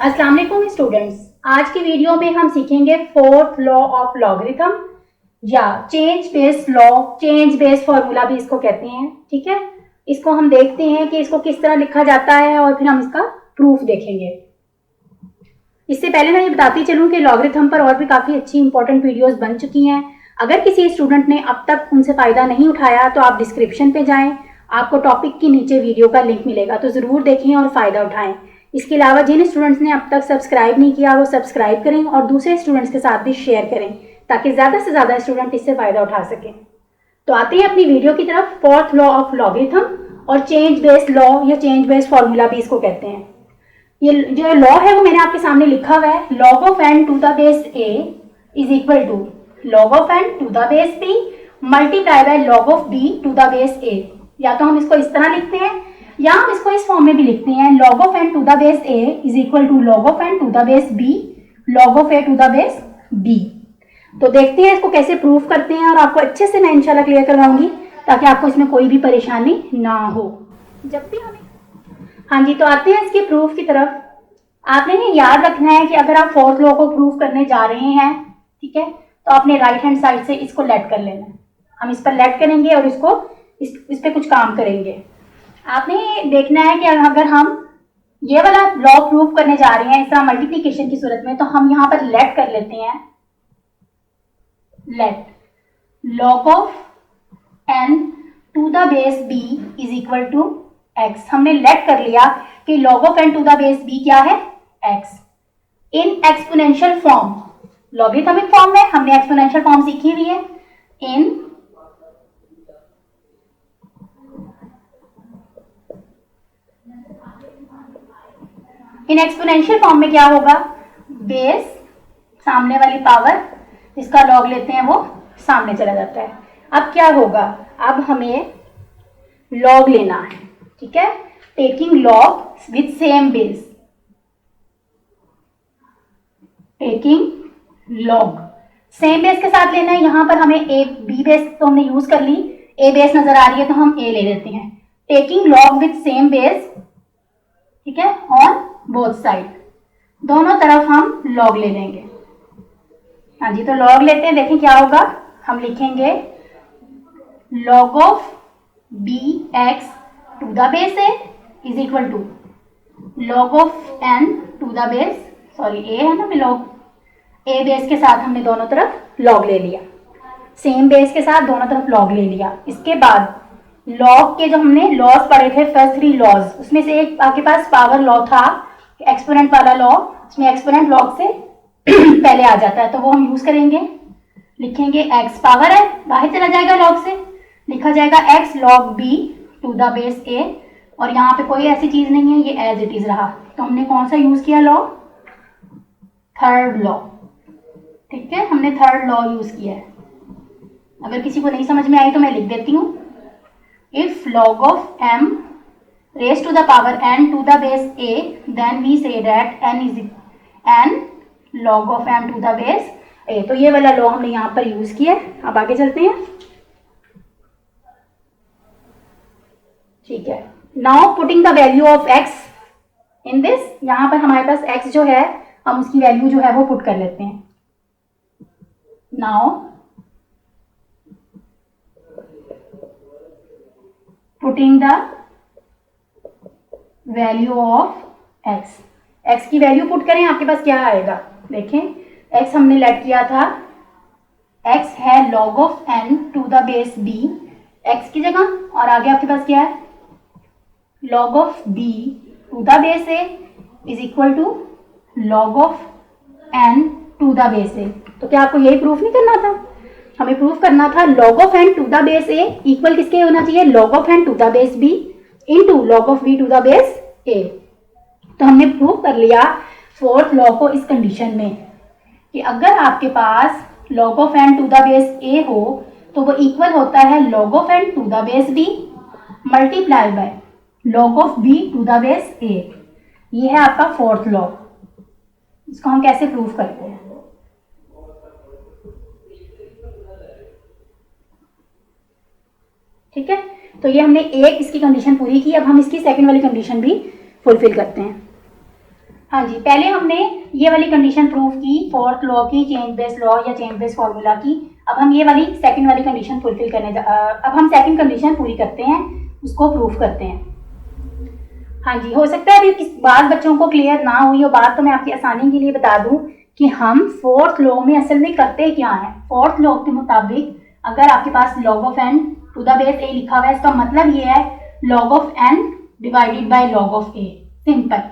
अस्सलाम वालेकुम स्टूडेंट्स। आज की वीडियो में हम सीखेंगे फोर्थ लॉ ऑफ लॉगरिथम या change base law, change base formula भी इसको कहते हैं। ठीक है, इसको हम देखते हैं कि इसको किस तरह लिखा जाता है और फिर हम इसका प्रूफ देखेंगे। इससे पहले मैं ये बताती चलूं कि लॉगरिथम पर और भी काफ़ी अच्छी इंपॉर्टेंट वीडियोस बन चुकी हैं। अगर किसी स्टूडेंट ने अब तक उनसे फ़ायदा नहीं उठाया तो आप डिस्क्रिप्शन पे जाएं, आपको टॉपिक के नीचे वीडियो का लिंक मिलेगा, तो ज़रूर देखें और फ़ायदा उठाएं। इसके अलावा जिन स्टूडेंट्स ने अब तक सब्सक्राइब नहीं किया वो सब्सक्राइब करें और दूसरे स्टूडेंट्स के साथ भी शेयर करें ताकि ज़्यादा से ज़्यादा स्टूडेंट इससे फ़ायदा उठा सकें। तो आते हैं अपनी वीडियो की तरफ। फोर्थ लॉ ऑफ लॉगरिथम और चेंज बेस लॉ या चेंज बेस फॉर्मूला भी इसको कहते हैं। ये जो लॉ है वो मैंने आपके सामने लिखा हुआ है। Log of n to the base a is equal to log of n to the base b multiply by log of b to the base a. या तो हम इसको इस तरह लिखते हैं या हम इसको इस फॉर्म में भी लिखते हैं। Log of n to the base a is equal to log of n to the base b log of a to the base b. तो देखते हैं इसको कैसे प्रूफ करते हैं और आपको अच्छे से मैं इंशाल्लाह क्लियर करवाऊंगी ताकि आपको इसमें कोई भी परेशानी ना हो जब भी हमें। हाँ जी, तो आते हैं इसके प्रूफ की तरफ। आपने ये याद रखना है कि अगर आप फोर्थ लॉ को प्रूफ करने जा रहे हैं, ठीक है, तो आपने राइट हैंड साइड से इसको लेट कर लेना है। हम इस पर लेट करेंगे और इसको इस पे कुछ काम करेंगे। आपने देखना है कि अगर हम ये वाला लॉ प्रूफ करने जा रहे हैं इस तरह मल्टीप्लिकेशन की सूरत में, तो हम यहाँ पर लेट कर लेते हैं। Let log of n to the base b is equal to x. हमने लेट कर लिया कि log of n to the base b क्या है, x. In exponential form, logarithmic form में हमने एक्सपोनेंशियल फॉर्म सीखी हुई है। इन एक्सपोनेंशियल फॉर्म में क्या होगा, बेस सामने वाली पावर जिसका लॉग लेते हैं वो सामने चला जाता है। अब क्या होगा, अब हमें लॉग लेना है, ठीक है, taking log with same base. Taking log same base के साथ लेना है। यहां पर हमें ए बी बेस तो हमने यूज कर ली, ए बेस नजर आ रही है तो हम ए ले लेते हैं। Taking log with same base, ठीक है, ऑन बोथ साइड, दोनों तरफ हम लॉग ले लेंगे। हाँ जी, तो लॉग लेते हैं, देखें क्या होगा। हम लिखेंगे log of b x to the base a is equal to log of n to the base, sorry a है ना, लॉग ए बेस के साथ हमने दोनों तरफ लॉग ले लिया, सेम बेस के साथ दोनों तरफ लॉग ले लिया। इसके बाद लॉग के जो हमने लॉज पढ़े थे, फर्स्ट 3 लॉज, उसमें से एक आपके पास पावर लॉ था, एक्सपोनेंट वाला लॉ, उसमें एक्सपोनेंट लॉग से पहले आ जाता है, तो वो हम यूज करेंगे। लिखेंगे एक्स पावर है, बाहर चला जाएगा लॉग से, लिखा जाएगा x log b to the base a, और यहाँ पे कोई ऐसी चीज नहीं है, ये एज इट इज रहा। तो हमने कौन सा यूज किया लॉ, थर्ड लॉ, ठीक है, हमने थर्ड लॉ यूज किया है। अगर किसी को नहीं समझ में आई तो मैं लिख देती हूँ। If log of m raised to the power n to the base a, then we say that n log of m to the base a। तो ये वाला लॉ हमने यहाँ पर यूज किया। अब आगे चलते हैं, ठीक है। Now putting the value of x in this, यहाँ पर हमारे पास x जो है हम उसकी वैल्यू जो है वो पुट कर लेते हैं। Now putting the value of x, x की वैल्यू पुट करें, आपके पास क्या आएगा, देखें x हमने लेट किया था, x है log of n to the base b x की जगह, और आगे आपके पास क्या है, log of b to the base a is equal to log of n to the base a। तो क्या आपको यही प्रूफ नहीं करना था, हमें प्रूफ करना था log of n to the base a equal किसके होना चाहिए, log of n to the base b into log of b to the base a। तो हमने प्रूफ कर लिया फोर्थ लॉ को इस कंडीशन में कि अगर आपके पास log of n to the base a हो तो वो इक्वल होता है log of n to the base b multiply by log of b to the base a। ये है आपका फोर्थ लॉ। इसको हम कैसे प्रूफ करते हैं, ठीक है। तो ये हमने एक इसकी कंडीशन पूरी की, अब हम इसकी सेकंड वाली कंडीशन भी फुलफिल करते हैं। हाँ जी, पहले हमने ये वाली कंडीशन प्रूव की फोर्थ लॉ की, चेंज बेस लॉ या चेंज बेस फॉर्मूला की। अब हम ये वाली सेकंड वाली कंडीशन फुलफिल अब हम सेकंड कंडीशन पूरी करते हैं, उसको प्रूव करते हैं। हाँ जी, हो सकता है अभी किस बात बच्चों को क्लियर ना हुई हो बात, तो मैं आपकी आसानी के लिए बता दूं कि हम फोर्थ लॉ में असल में करते क्या है। फोर्थ लॉ के मुताबिक अगर आपके पास log of n to the base a लिखा हुआ है, इसका मतलब ये है log of n divided by log of a। Simple.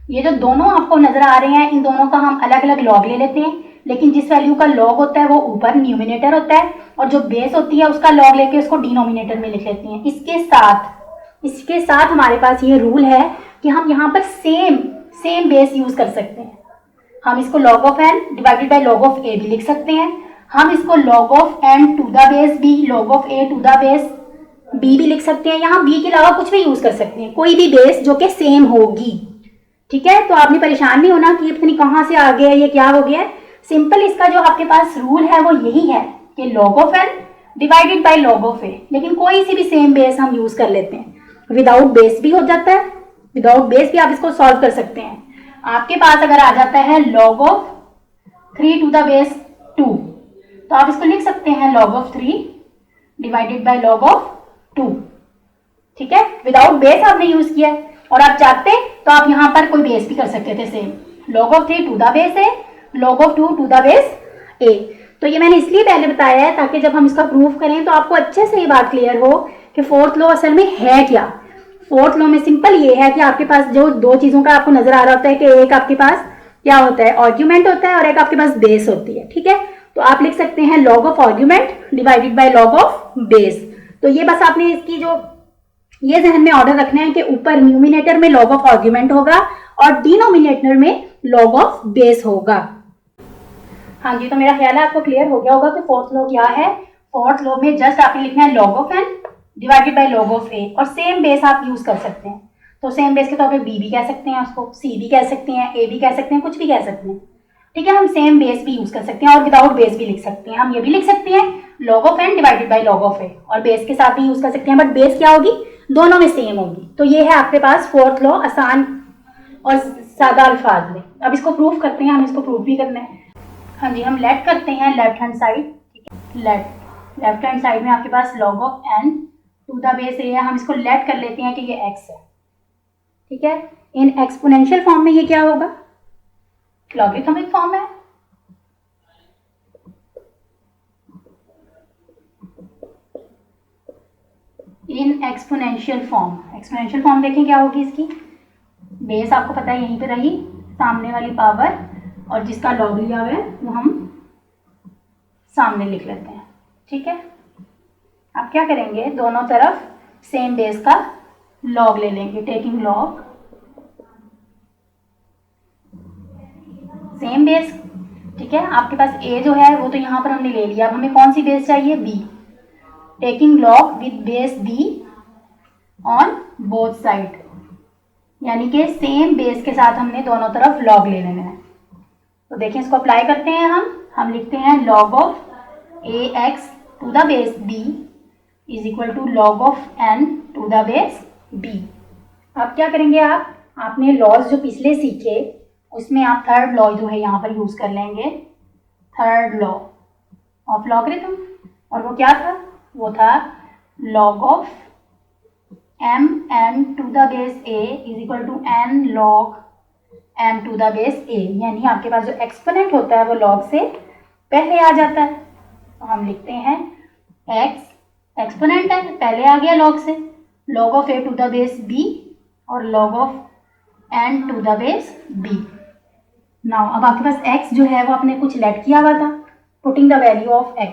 ये जो दोनों आपको नजर आ रहे हैं, इन दोनों का हम अलग अलग log ले लेते हैं, लेकिन जिस वैल्यू का log होता है वो ऊपर न्यूमिनेटर होता है, और जो बेस होती है उसका log लेके उसको डिनोमिनेटर में लिख लेते हैं। इसके साथ हमारे पास ये रूल है कि हम यहाँ पर सेम बेस यूज कर सकते हैं। हम इसको log of n divided by log of a भी लिख सकते हैं, हम इसको log of n to the base b log of a to the base b भी लिख सकते हैं। यहाँ b के अलावा कुछ भी यूज कर सकते हैं, कोई भी बेस जो कि सेम होगी। ठीक है, तो आपने परेशान नहीं होना कि पता नहीं कहाँ से आ गया, ये क्या हो गया। सिंपल इसका जो आपके पास रूल है वो यही है कि log of n divided by log of a, लेकिन कोई सी भी सेम बेस हम यूज कर लेते हैं। विदाउट बेस भी हो जाता है, विदाउट बेस भी आप इसको सॉल्व कर सकते हैं। आपके पास अगर आ जाता है log of 3 to the base 2, तो आप इसको लिख सकते हैं log of 3 divided by log of 2। ठीक है, विदाउट बेस आपने यूज किया है, और आप चाहते तो आप यहाँ पर कोई बेस भी कर सकते थे same, log of 3 to the base a log of 2 to the base a। तो ये मैंने इसलिए पहले बताया है ताकि जब हम इसका प्रूफ करें तो आपको अच्छे से ये बात क्लियर हो कि फोर्थ लॉ असल में है क्या। फोर्थ लॉ में सिंपल ये है कि आपके पास जो दो चीजों का आपको नजर आ रहा होता है कि एक आपके पास क्या होता है, आर्ग्यूमेंट होता है, और एक आपके पास बेस होती है। ठीक है, तो आप लिख सकते हैं log of argument divided by log of base. तो ये बस आपने इसकी जो ये जहन में ऑर्डर रखना है कि ऊपर न्यूमिनेटर में log ऑफ आर्ग्यूमेंट होगा और डिनोमिनेटर में log ऑफ बेस होगा। हाँ जी, तो मेरा ख्याल है आपको क्लियर हो गया होगा कि फोर्थ लॉ क्या है। फोर्थ लॉ में जस्ट आपने लिखना है log of n divided by log of a, और सेम बेस आप यूज कर सकते हैं। तो सेम बेस के तौर पे b भी कह सकते हैं, उसको c भी कह सकते हैं, a भी कह सकते हैं, कुछ भी कह सकते हैं। ठीक है, हम सेम बेस भी यूज कर सकते हैं और विदाउट बेस भी लिख सकते हैं। हम ये भी लिख सकते हैं log of n divided by log of a, और बेस के साथ भी यूज कर सकते हैं, बट बेस क्या होगी, दोनों में सेम होगी। तो ये है आपके पास फोर्थ लॉ, आसान और सादा अल्फाज में। अब इसको प्रूफ करते हैं, हम इसको प्रूफ भी करना है। हाँ जी, हम लेट करते हैं लेफ्ट हैंड साइड। ठीक है, लेफ्ट हैंड साइड में आपके पास log of n to the base a है, हम इसको लेट कर लेते हैं कि ये x है। ठीक है, इन एक्सपोनेंशियल फॉर्म में ये क्या होगा, लॉगरिथमिक फॉर्म है। इन एक्सपोनेंशियल फॉर्म देखें क्या होगी इसकी, बेस आपको पता है यहीं पे रही, सामने वाली पावर, और जिसका लॉग लिया हुआ है वो हम सामने लिख लेते हैं। ठीक है, आप क्या करेंगे, दोनों तरफ सेम बेस का लॉग ले लेंगे, टेकिंग लॉग सेम बेस। ठीक है, आपके पास a जो है वो तो यहाँ पर हमने ले लिया, अब हमें कौन सी बेस चाहिए, b, taking log with base b on both side, यानी कि सेम बेस के साथ हमने दोनों तरफ लॉग ले लेना है। तो देखिए इसको अप्लाई करते हैं हम लिखते हैं log of ax to the base b is equal to log of n to the base b। अब क्या करेंगे, आपने लॉज जो पिछले सीखे उसमें आप थर्ड लॉ जो है यहाँ पर यूज कर लेंगे, थर्ड लॉ ऑफ लॉगरिथम, और वो क्या था, वो था log of m n to the base a is equal to n log m to the base a, यानी आपके पास जो एक्सपोनेंट होता है वो log से पहले आ जाता है। तो हम लिखते हैं x एक्सपोनेंट है, पहले आ गया log से, log of a to the base b और log of n to the base b। Now अब आपके पास x जो है वो आपने कुछ लेट किया हुआ था, putting the value of x,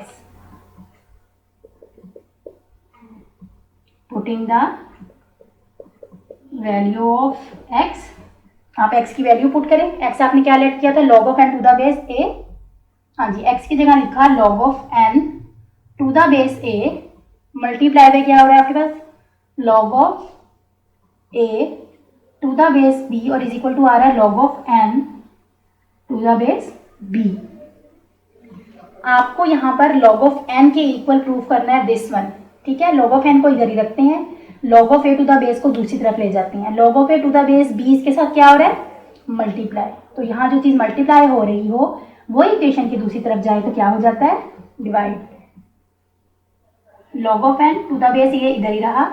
putting the value of x, आप x की वैल्यू पुट करें। x आपने क्या लेट किया था, log of n to the base a। हाँ जी, x की जगह लिखा log of n to the base a, multiply by क्या हो रहा है आपके पास, log of a to the base b, और इज इक्वल टू आ रहा है log of n to the base b। आपको यहाँ पर log ऑफ n के इक्वल प्रूफ करना है दिस वन। ठीक है, log ऑफ n को इधर ही रखते हैं, log of a to the base को दूसरी तरफ ले जाते हैं, log of a to the base b, इसके साथ क्या हो रहा है, मल्टीप्लाई। तो यहाँ जो चीज़ मल्टीप्लाई हो रही हो वो इक्वेशन की दूसरी तरफ जाए तो क्या हो जाता है, divide. log of n to the base ये इधर ही रहा,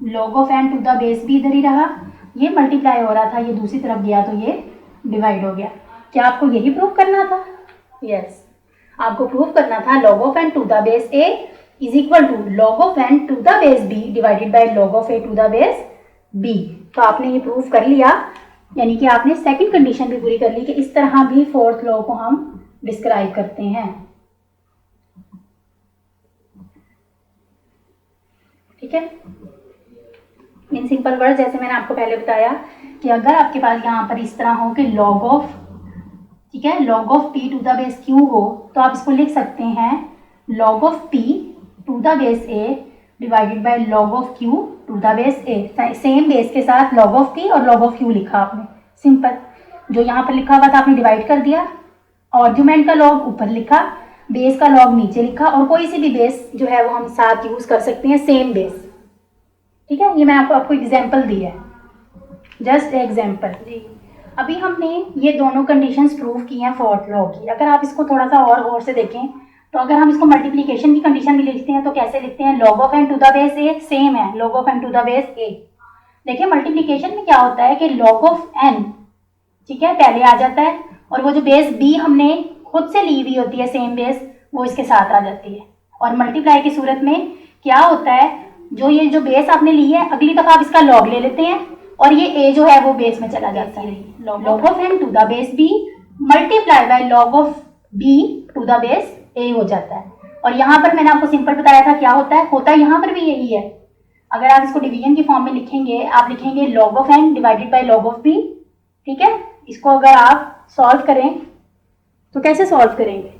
log of n to the base भी इधर ही रहा, ये मल्टीप्लाई हो रहा था, ये दूसरी तरफ गया तो ये डिवाइड हो गया। क्या आपको यही प्रूव करना था? यस, आपको प्रूव करना था log of n to the base a is equal to log of n to the base b divided by log of a to the base b। तो आपने ये प्रूव कर लिया, यानी कि आपने सेकंड कंडीशन भी पूरी कर ली कि इस तरह भी फोर्थ लॉ को हम डिस्क्राइब करते हैं। ठीक है, इन सिंपल वर्ड जैसे मैंने आपको पहले बताया कि अगर आपके पास यहाँ पर इस तरह हो कि log ऑफ, ठीक है, log of p to the base q हो तो आप इसको लिख सकते हैं log of p to the base a divided by log of q to the base a। Same base के साथ log ऑफ p और log ऑफ q लिखा आपने, सिंपल। जो यहाँ पर लिखा हुआ था आपने डिवाइड कर दिया, आर्ग्यूमेंट का log ऊपर लिखा, बेस का log नीचे लिखा, और कोई सी भी बेस जो है वो हम साथ यूज कर सकते हैं, सेम बेस। ठीक है, ये मैं आपको एग्जाम्पल दी है, जस्ट एग्जाम्पल जी। अभी हमने ये दोनों कंडीशंस प्रूव की हैं फोर्थ लॉ की। अगर आप इसको थोड़ा सा और गौर से देखें तो अगर हम इसको मल्टीप्लिकेशन की कंडीशन भी लिखते हैं तो कैसे लिखते हैं, log of n to the base a, same है log of n to the base a। देखिए मल्टीप्लिकेशन में क्या होता है कि log ऑफ n, ठीक है, पहले आ जाता है और वो जो बेस b हमने खुद से ली हुई होती है सेम बेस, वो इसके साथ आ जाती है। और मल्टीप्लाई की सूरत में क्या होता है, जो ये जो बेस आपने ली है अगली दफा आप इसका log ले लेते हैं और ये a जो है वो बेस में चला जाता है। log of n to the base b multiply by log of b to the base a हो जाता है। और यहाँ पर मैंने आपको सिंपल बताया था क्या होता है यहाँ पर भी यही है। अगर आप इसको डिवीजन की फॉर्म में लिखेंगे, आप लिखेंगे log of n divided by log of b। ठीक है, इसको अगर आप सॉल्व करें तो कैसे सॉल्व करेंगे,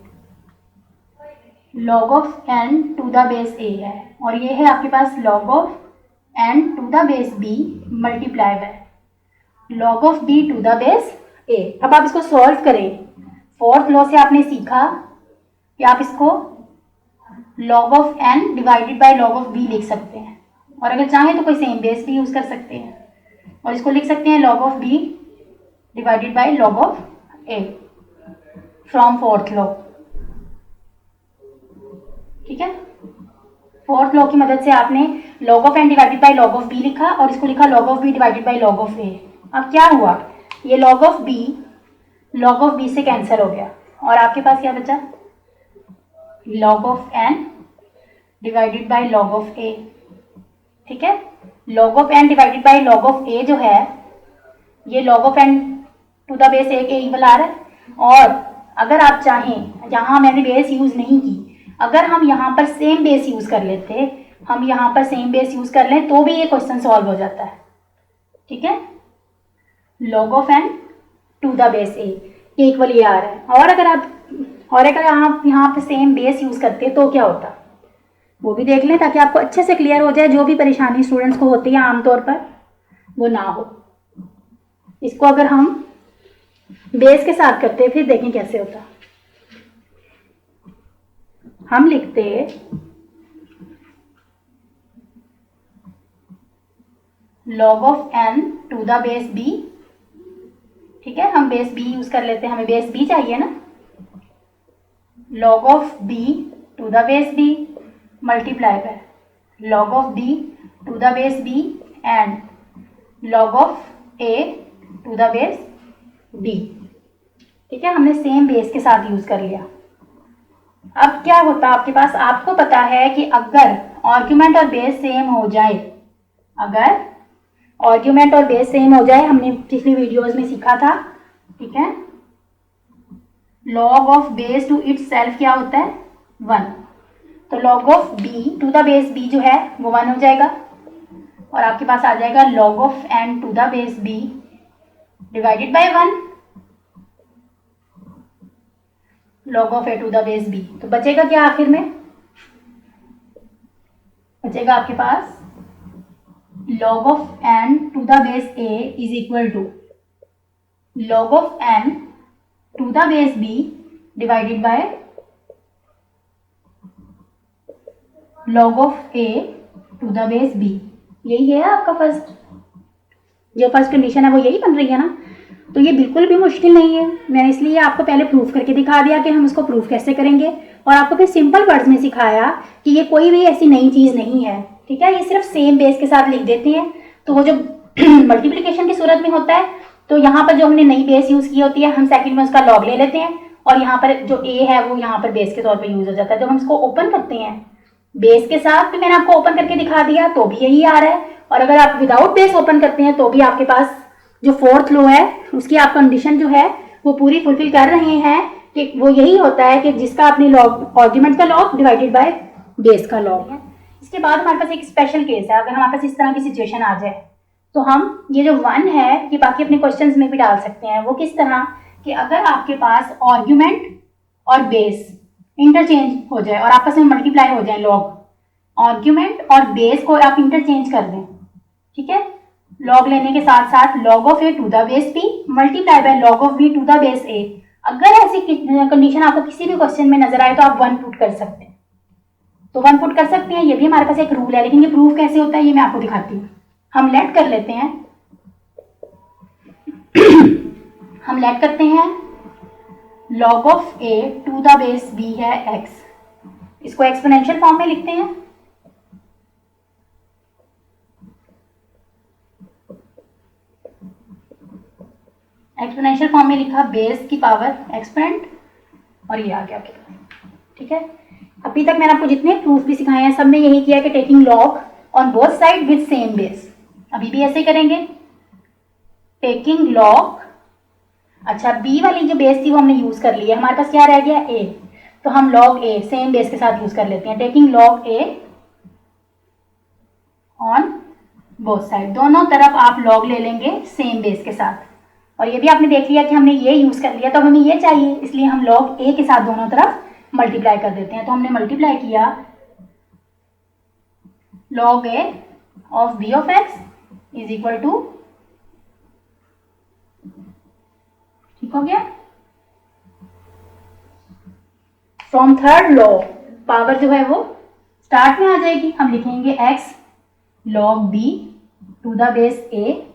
log of n to the base a है और ये है आपके पास log of n to the base b multiply by log of b to the base a। अब आप इसको सॉल्व करें, फोर्थ लॉ से आपने सीखा कि आप इसको log of n divided by log of b लिख सकते हैं, और अगर चाहें तो कोई सेम बेस भी यूज कर सकते हैं और इसको लिख सकते हैं log of b divided by log of a from fourth law. ठीक है, फोर्थ लॉ की मदद से आपने log of n divided by log of b लिखा और इसको लिखा log of b divided by log of a। अब क्या हुआ, ये log ऑफ b से कैंसिल हो गया और आपके पास क्या बचा, log of n divided by log of a। ठीक है, log of n divided by log of a जो है ये log of n to the base a के इक्वल आ रहा है। और अगर आप चाहें, यहाँ मैंने बेस यूज नहीं की, अगर हम यहाँ पर सेम बेस यूज कर लेते, हम यहाँ पर सेम बेस यूज कर लें तो भी ये क्वेश्चन सॉल्व हो जाता है। ठीक है, log of n to the base a के इक्वल ये आ रहा है। और अगर आप यहाँ पे सेम बेस यूज करते तो क्या होता, वो भी देख लें ताकि आपको अच्छे से क्लियर हो जाए, जो भी परेशानी स्टूडेंट्स को होती है आमतौर पर वो ना हो। इसको अगर हम बेस के साथ करते फिर देखें कैसे होता। हम लिखते log of n to the base b। ठीक है, हम बेस b यूज कर लेते हैं, हमें बेस b चाहिए ना, log of b to the base b multiply by log of b to the base b and log of a to the base b। ठीक है, हमने सेम बेस के साथ यूज कर लिया। अब क्या होता है आपके पास, आपको पता है कि अगर आर्ग्यूमेंट और बेस सेम हो जाए, अगर आर्ग्यूमेंट और बेस सेम हो जाए, हमने पिछली वीडियोस में सीखा था। ठीक है, log of base to itself क्या होता है, 1। तो log of b to the base b जो है वो 1 हो जाएगा और आपके पास आ जाएगा log of n to the base b divided by 1 log of a to the base b। तो बचेगा क्या आखिर में, बचेगा आपके पास log of n to the base a is equal to log of n to the base b divided by log of a to the base b। यही है आपका फर्स्ट, जो फर्स्ट कंडीशन है वो यही बन रही है ना। तो ये बिल्कुल भी मुश्किल नहीं है। मैंने इसलिए आपको पहले प्रूफ करके दिखा दिया कि हम इसको प्रूफ कैसे करेंगे, और आपको फिर सिंपल वर्ड्स में सिखाया कि ये कोई भी ऐसी नई चीज़ नहीं है। ठीक है, ये सिर्फ सेम बेस के साथ लिख देते हैं। तो वो जो मल्टीप्लिकेशन की सूरत में होता है, तो यहाँ पर जो हमने नई बेस यूज़ की होती है, हम सेकंड में उसका लॉग ले लेते हैं, और यहाँ पर जो ए है वो यहाँ पर बेस के तौर पर यूज़ हो जाता है। जब हम इसको ओपन करते हैं बेस के साथ, तो मैंने आपको ओपन करके दिखा दिया, तो भी यही आ रहा है। और अगर आप विदाउट बेस ओपन करते हैं तो भी आपके पास जो फोर्थ लो है उसकी आप कंडीशन जो है वो पूरी फुलफिल कर रहे हैं, कि वो यही होता है कि जिसका अपने लॉग आर्ग्यूमेंट का लॉग डिवाइडेड बाय बेस का लॉग है। इसके बाद हमारे पास एक स्पेशल केस है। अगर हमारे पास इस तरह की सिचुएशन आ जाए तो हम ये जो 1 है ये बाकी अपने क्वेश्चंस में भी डाल सकते हैं। वो किस तरह कि अगर आपके पास आर्ग्यूमेंट और बेस इंटरचेंज हो जाए और आपस में मल्टीप्लाई हो जाए, लॉग आर्ग्यूमेंट और बेस को आप इंटरचेंज कर दें। ठीक है, लॉग लेने के साथ साथ log of a to the base b multiply by log of b to the base a। अगर ऐसी कंडीशन आपको किसी भी क्वेश्चन में नजर आए तो आप 1 पुट कर सकते हैं। तो 1 पुट कर सकते हैं, ये भी हमारे पास एक रूल है। लेकिन ये प्रूफ कैसे होता है ये मैं आपको दिखाती हूँ। हम लेट कर लेते हैं हम लेट करते हैं log of a to the base b है x, इसको एक्सपोनेंशियल फॉर्म में लिखते हैं। एक्सपोनेंशियल फॉर्म में लिखा बेस की पावर एक्सपोनेंट, और ये आ गया आपके पास। ठीक है, अभी तक मैंने आपको जितने प्रूफ भी सिखाए हैं सब में यही किया कि taking log on both side with same base. अभी भी ऐसे करेंगे, टेकिंग लॉग। अच्छा, बी वाली जो बेस थी वो हमने यूज कर ली है, हमारे पास क्या रह गया ए, तो हम लॉग ए सेम बेस के साथ यूज कर लेते हैं। Taking log A on both side, दोनों तरफ आप लॉग ले लेंगे सेम बेस के साथ। और ये भी आपने देख लिया कि हमने ये यूज कर लिया, तो हमें ये चाहिए, इसलिए हम log a के साथ दोनों तरफ मल्टीप्लाई कर देते हैं। तो हमने मल्टीप्लाई किया log a of b of x is equal to, ठीक हो गया। फ्रॉम थर्ड लॉ पावर जो है वो स्टार्ट में आ जाएगी, हम लिखेंगे x log b to the base a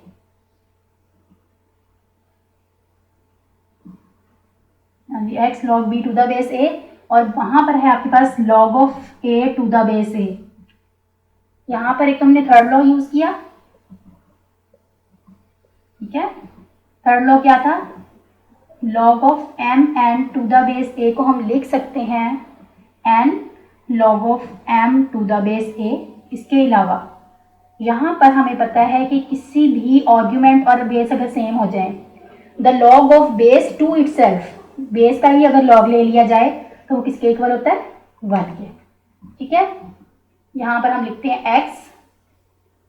x log b to the base a, और वहां पर है आपके पास log of a to the base a। यहां पर एक हमने थर्ड लॉ यूज किया। ठीक है, थर्ड लॉ क्या था, log of m n to the base a को हम लिख सकते हैं n log of m to the base a। इसके अलावा यहां पर हमें पता है कि किसी भी आर्ग्यूमेंट और बेस अगर सेम हो जाए, the log of base to itself, बेस का ही अगर लॉग ले लिया जाए तो वो किसके इक्वल होता है, 1 के। ठीक है, यहां पर हम लिखते हैं x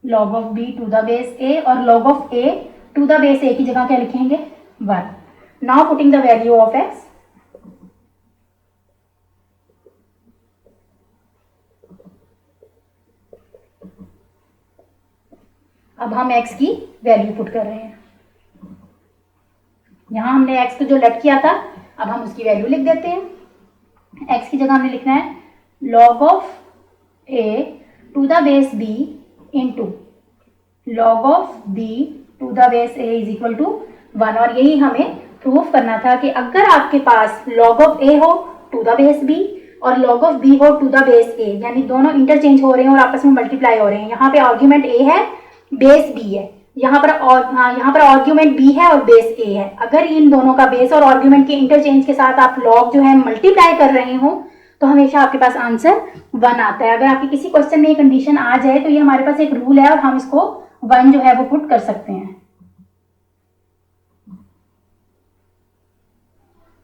log of b to the base a, और log of a to the base a की जगह क्या लिखेंगे, 1। Now putting the value of x, अब हम x की वैल्यू पुट कर रहे हैं। यहां हमने x को जो लेट किया था, अब हम उसकी वैल्यू लिख देते हैं। x की जगह हमने लिखना है log of a to the base b into log of b to the base a is equal to 1। और यही हमें प्रूफ करना था कि अगर आपके पास log of a हो टू द बेस b और log of b हो टू द बेस a, यानी दोनों इंटरचेंज हो रहे हैं और आपस में मल्टीप्लाई हो रहे हैं। यहाँ पे आर्ग्यूमेंट a है, बेस b है, यहाँ पर आर्ग्यूमेंट b है और बेस a है। अगर इन दोनों का बेस और आर्ग्यूमेंट के इंटरचेंज के साथ आप लॉग जो है मल्टीप्लाई कर रहे हो तो हमेशा आपके पास आंसर 1 आता है। अगर आपके किसी क्वेश्चन में ये कंडीशन आ जाए तो ये हमारे पास एक रूल है और हम इसको 1 जो है वो पुट कर सकते हैं।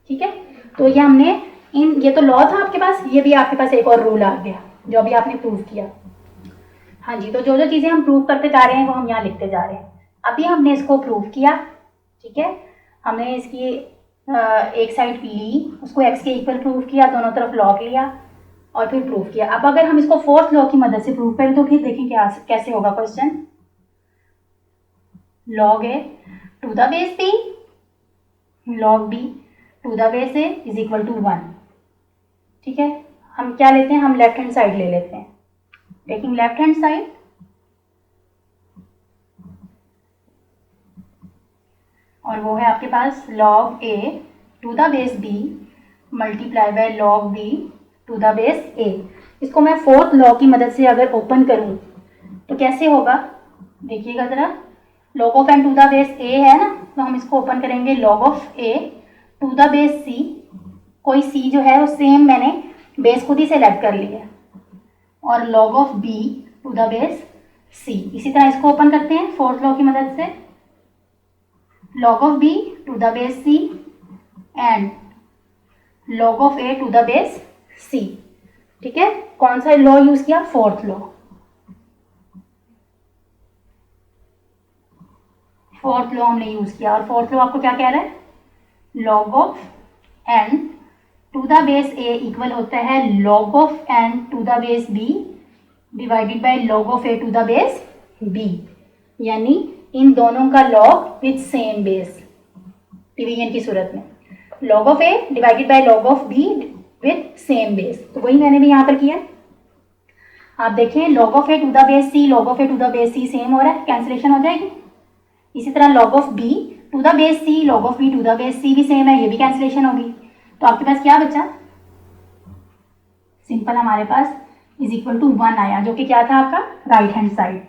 ठीक है, तो ये हमने ये तो लॉ था आपके पास, ये भी आपके पास एक और रूल आ गया जो अभी आपने प्रूव किया। हाँ जी, तो जो जो चीजें हम प्रूव करते जा रहे हैं वो हम यहाँ लिखते जा रहे हैं। अभी हमने इसको प्रूव किया। ठीक है, हमने इसकी एक साइड ली, उसको x के इक्वल प्रूव किया, दोनों तरफ लॉग लिया और फिर प्रूव किया। अब अगर हम इसको फोर्थ लॉ की मदद से प्रूव करें तो फिर देखें क्या कैसे होगा question. log a to the base b log b to the base a is equal to 1। ठीक है, हम क्या लेते हैं, हम लेफ्ट हैंड साइड ले लेते हैं। टेकिंग लेफ्ट हैंड साइड, और वो है आपके पास log a to the base b multiply by log b to the base a। इसको मैं फोर्थ लॉ की मदद से अगर ओपन करूं तो कैसे होगा, देखिएगा ज़रा। log of n to the base a है ना, तो हम इसको ओपन करेंगे log of a to the base c। कोई c जो है वो सेम मैंने बेस खुद ही सेलेक्ट कर लिया, और log of b to the base c। इसी तरह इसको ओपन करते हैं फोर्थ लॉ की मदद से, log of b to the base c and log of a to the base c। ठीक है, कौन सा लॉ यूज किया, फोर्थ लॉ। फोर्थ लॉ हमने यूज किया, और फोर्थ लॉ आपको क्या कह रहा है, log of n to the base a equal होता है log of n to the base b divided by log of a to the base b, यानी इन दोनों का log with same base division की सूरत में, log of a divided by log of b with same base. तो वही मैंने भी यहाँ पर किया। आप देखें log of a to the base c log of a to the base c same हो रहा है, कैंसिलेशन हो जाएगी। इसी तरह log of b to the base c log of b to the base c भी सेम है, ये भी कैंसिलेशन होगी। तो आपके पास क्या बचा, सिंपल हमारे पास इज इक्वल टू 1 आया, जो कि क्या था आपका राइट हैंड साइड।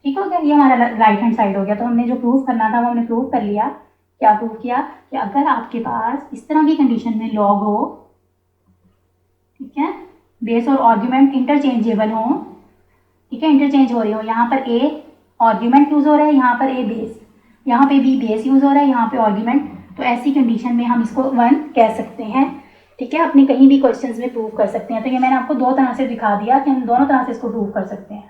ठीक हो गया, ये हमारा राइट हैंड साइड हो गया। तो हमने जो प्रूफ करना था वो हमने प्रूव कर लिया। क्या प्रूव किया कि अगर आपके पास इस तरह की कंडीशन में log हो, ठीक है, बेस और आर्ग्यूमेंट इंटरचेंजेबल हो, ठीक है, इंटरचेंज हो रही हो, यहाँ पर a आर्ग्यूमेंट यूज हो रहा है, यहाँ पर a बेस, यहाँ पे b बेस यूज हो रहा है, यहाँ पे आर्ग्यूमेंट, तो ऐसी कंडीशन में हम इसको 1 कह सकते हैं। ठीक है, अपने कहीं भी क्वेश्चंस में प्रूव कर सकते हैं। तो ये मैंने आपको दो तरह से दिखा दिया कि हम दोनों तरह से इसको प्रूव कर सकते हैं।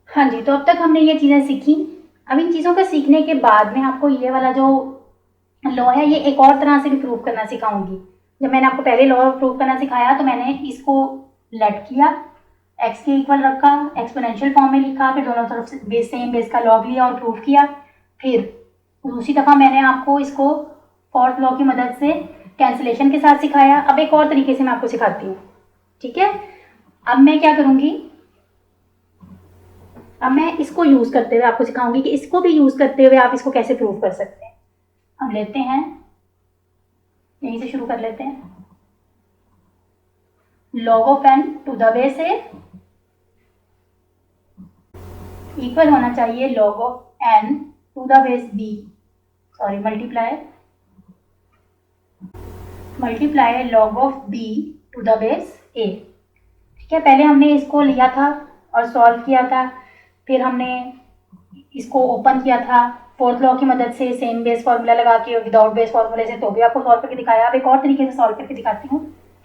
हाँ जी, तो अब तक हमने ये चीज़ें सीखी। अब इन चीज़ों को सीखने के बाद में आपको ये वाला जो लॉ है ये एक और तरह से भी प्रूव करना सिखाऊंगी। जब मैंने आपको पहले लॉ प्रूव करना सिखाया तो मैंने इसको लेट किया, x के इक्वल रखा, एक्सपोनेंशियल फॉर्म में लिखा, फिर दोनों तरफ से बेस सेम बेस का लॉग लिया और प्रूव किया। फिर दूसरी दफ़ा मैंने आपको इसको फोर्थ लॉ की मदद से कैंसिलेशन के साथ सिखाया। अब एक और तरीके से मैं आपको सिखाती हूँ। ठीक है, अब मैं क्या करूँगी, अब मैं इसको यूज़ करते हुए आपको सिखाऊंगी कि इसको भी यूज़ करते हुए आप इसको कैसे प्रूव कर सकते हैं। हम लेते हैं, यहीं से शुरू कर लेते हैं, log of n to the base a equal होना चाहिए log of n to the base b, sorry multiply log of b to the base a। ठीक है, पहले हमने इसको लिया था और सॉल्व किया था, फिर हमने इसको ओपन किया था फोर्थ लॉ की मदद से सेम बेस फार्मूला लगा के, विदाउट बेस फार्मूले से, तो भी आपको सॉल्व करके दिखाया। अब एक और तरीके से सॉल्व करके दिखाती हूँ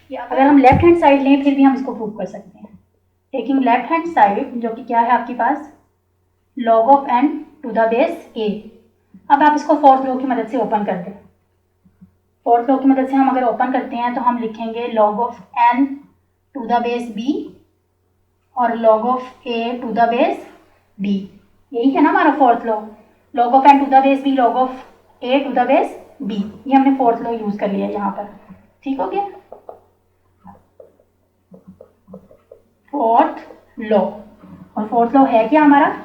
कि अगर हम लेफ्ट हैंड साइड लें फिर भी हम इसको प्रूव कर सकते हैं। टेकिंग लेफ्ट हैंड साइड, जो कि क्या है आपके पास log of n to the base a। अब आप इसको फोर्थ लॉ की मदद से ओपन कर दें। फोर्थ लॉ की मदद से हम अगर ओपन करते हैं तो हम लिखेंगे log of n to the base b और log of a to the base b। यही है ना हमारा fourth law, log of n to the base b log of a to the base b। ये हमने फोर्थ लॉ यूज कर लिया यहाँ पर। ठीक हो गया, फोर्थ लॉ। और फोर्थ लॉ है क्या हमारा,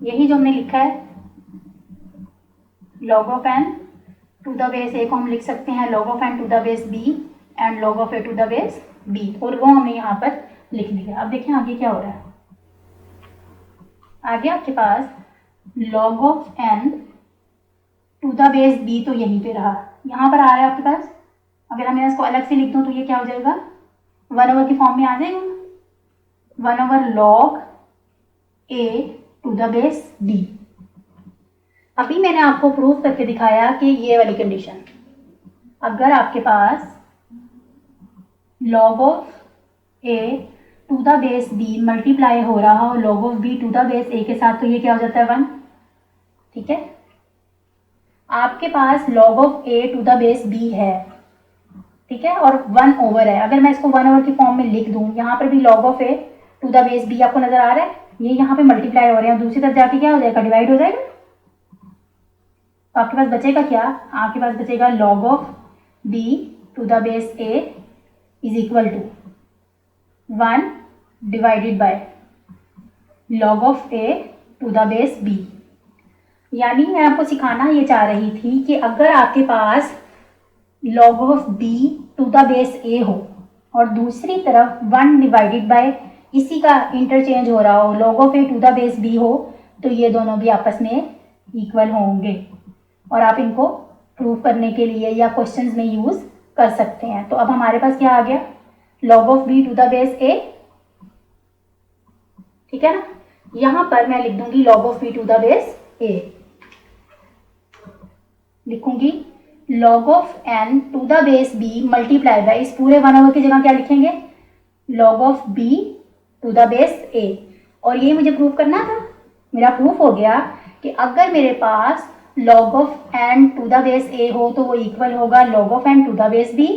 यही जो हमने लिखा है, log of n to the base a को हम लिख सकते हैं log of n to the base b and log of a to the base b, और वो हमने यहाँ पर लिख दिया। अब देखिए आगे क्या हो रहा है, आगे आपके पास log of n to the base b तो यहीं पे रहा, यहाँ पर आ रहा है आपके पास। अगर मैं इसको अलग से लिख दूँ तो ये क्या हो जाएगा, 1/, की फॉर्म में आ जाएगा, 1/log a to the base b। अभी मैंने आपको प्रूफ करके दिखाया कि ये वाली कंडीशन, अगर आपके पास log of a to the base b multiply हो रहा हो log of b to the base a के साथ, तो ये क्या हो जाता है 1। ठीक है, आपके पास log of a to the base b है, ठीक है, और 1 ओवर है। अगर मैं इसको 1 ओवर की फॉर्म में लिख दूं, यहाँ पर भी log of a to the base b आपको नजर आ रहा है, ये यहाँ पे मल्टीप्लाई हो रहे हैं, दूसरी तरफ जाके क्या हो जाएगा, डिवाइड हो जाएगा। तो आपके पास बचेगा क्या, आपके पास बचेगा log of b to the base a is equal to 1 divided by log of a to the base b। यानी मैं आपको सिखाना ये चाह रही थी कि अगर आपके पास log of b to the base a हो और दूसरी तरफ 1 डिवाइडेड बाय इसी का इंटरचेंज हो रहा हो log of a to the base b हो, तो ये दोनों भी आपस में इक्वल होंगे और आप इनको प्रूव करने के लिए या क्वेश्चंस में यूज कर सकते हैं। तो अब हमारे पास क्या आ गया, log of b to the base a, ठीक है ना। यहां पर मैं लिख दूंगी log of b to the base a, लिखूंगी log of n to the base b multiply by, इस पूरे 1/, की जगह क्या लिखेंगे, log of b to the base a। और ये मुझे प्रूव करना था, मेरा प्रूफ हो गया कि अगर मेरे पास log of n to the base a हो तो वो इक्वल होगा log of n to the base b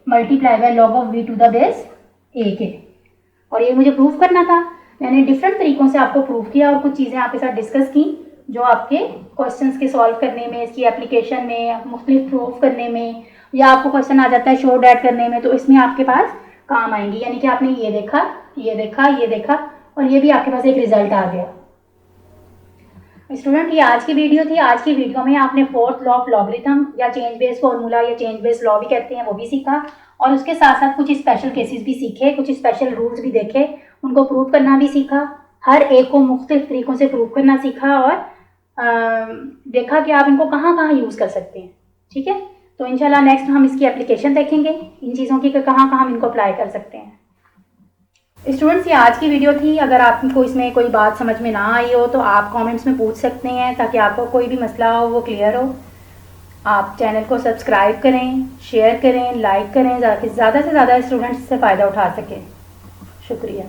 multiply by log of b to the base a के। और ये मुझे प्रूफ करना था, मैंने डिफरेंट तरीकों से आपको प्रूफ किया और कुछ चीज़ें आपके साथ डिस्कस की जो आपके क्वेश्चंस के सॉल्व करने में, इसकी एप्लीकेशन में, मुख्तलिफ प्रूफ करने में, या आपको क्वेश्चन आ जाता है शो डैट करने में, तो इसमें आपके पास काम आएंगी। यानी कि आपने ये देखा, ये देखा, ये देखा और ये भी आपके पास एक रिजल्ट आ गया। स्टूडेंट, ये आज की वीडियो थी। आज की वीडियो में आपने फोर्थ लॉ ऑफ लॉगरिथम या चेंज बेस फॉर्मूला या चेंज बेस लॉ भी कहते हैं वो भी सीखा और उसके साथ साथ कुछ स्पेशल केसेस भी सीखे, कुछ स्पेशल रूल्स भी देखे, उनको प्रूव करना भी सीखा, हर एक को मुख्तलिफ तरीकों से प्रूव करना सीखा और देखा कि आप इनको कहाँ कहाँ यूज़ कर सकते हैं। ठीक है, तो इंशाल्लाह नेक्स्ट हम इसकी एप्लीकेशन देखेंगे, इन चीज़ों की कहाँ कहाँ हम इनको अप्लाई कर सकते हैं। स्टूडेंट्स, ये आज की वीडियो थी। अगर आपको इसमें कोई बात समझ में ना आई हो तो आप कमेंट्स में पूछ सकते हैं ताकि आपको कोई भी मसला हो वो क्लियर हो। आप चैनल को सब्सक्राइब करें, शेयर करें, लाइक करें ताकि ज़्यादा से ज़्यादा स्टूडेंट्स से फ़ायदा उठा सकें। शुक्रिया।